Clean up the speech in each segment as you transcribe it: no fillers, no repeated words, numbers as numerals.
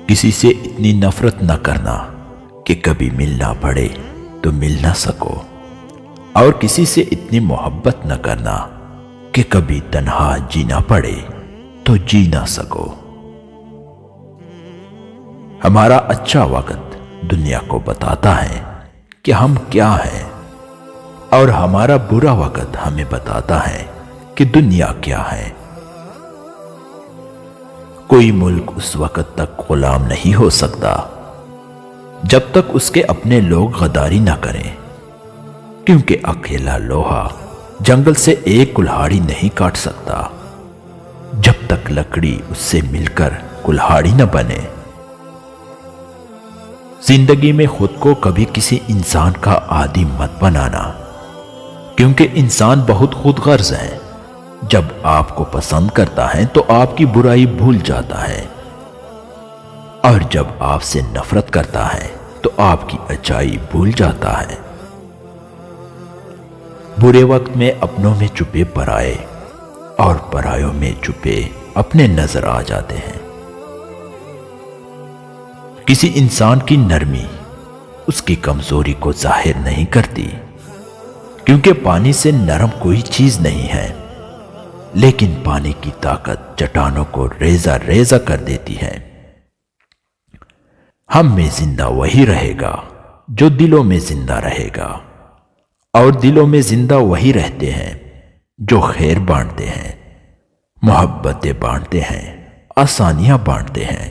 کسی سے اتنی نفرت نہ کرنا کہ کبھی ملنا پڑے تو مل نہ سکو، اور کسی سے اتنی محبت نہ کرنا کہ کبھی تنہا جینا پڑے تو جی نہ سکو۔ ہمارا اچھا وقت دنیا کو بتاتا ہے کہ ہم کیا ہیں، اور ہمارا برا وقت ہمیں بتاتا ہے کہ دنیا کیا ہے۔ کوئی ملک اس وقت تک غلام نہیں ہو سکتا جب تک اس کے اپنے لوگ غداری نہ کریں، کیونکہ اکیلا لوہا جنگل سے ایک کلہاڑی نہیں کاٹ سکتا جب تک لکڑی اس سے مل کر کلہاڑی نہ بنے۔ زندگی میں خود کو کبھی کسی انسان کا عادی مت بنانا، کیونکہ انسان بہت خود غرض ہے۔ جب آپ کو پسند کرتا ہے تو آپ کی برائی بھول جاتا ہے، اور جب آپ سے نفرت کرتا ہے تو آپ کی اچائی بھول جاتا ہے۔ برے وقت میں اپنوں میں چھپے پرائے، اور پرایوں میں چھپے اپنے نظر آ جاتے ہیں۔ کسی انسان کی نرمی اس کی کمزوری کو ظاہر نہیں کرتی، کیونکہ پانی سے نرم کوئی چیز نہیں ہے، لیکن پانی کی طاقت چٹانوں کو ریزہ ریزہ کر دیتی ہے۔ ہم میں زندہ وہی رہے گا جو دلوں میں زندہ رہے گا، اور دلوں میں زندہ وہی رہتے ہیں جو خیر بانٹتے ہیں، محبتیں بانٹتے ہیں، آسانیاں بانٹتے ہیں۔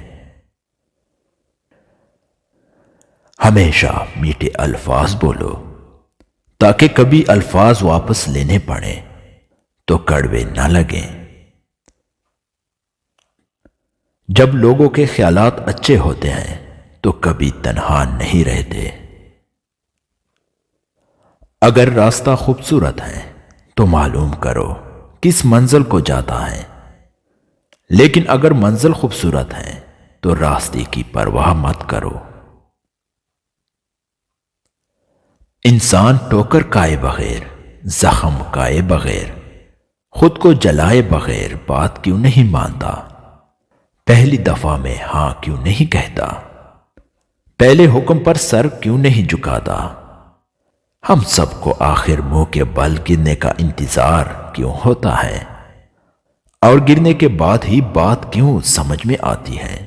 ہمیشہ میٹھے الفاظ بولو تاکہ کبھی الفاظ واپس لینے پڑیں تو کڑوے نہ لگیں۔ جب لوگوں کے خیالات اچھے ہوتے ہیں تو کبھی تنہا نہیں رہتے۔ اگر راستہ خوبصورت ہے تو معلوم کرو کس منزل کو جاتا ہے، لیکن اگر منزل خوبصورت ہے تو راستے کی پرواہ مت کرو۔ انسان ٹوکر کھائے بغیر، زخم کھائے بغیر، خود کو جلائے بغیر بات کیوں نہیں مانتا؟ پہلی دفعہ میں ہاں کیوں نہیں کہتا؟ پہلے حکم پر سر کیوں نہیں جھکاتا؟ ہم سب کو آخر منہ کے بل گرنے کا انتظار کیوں ہوتا ہے، اور گرنے کے بعد ہی بات کیوں سمجھ میں آتی ہے؟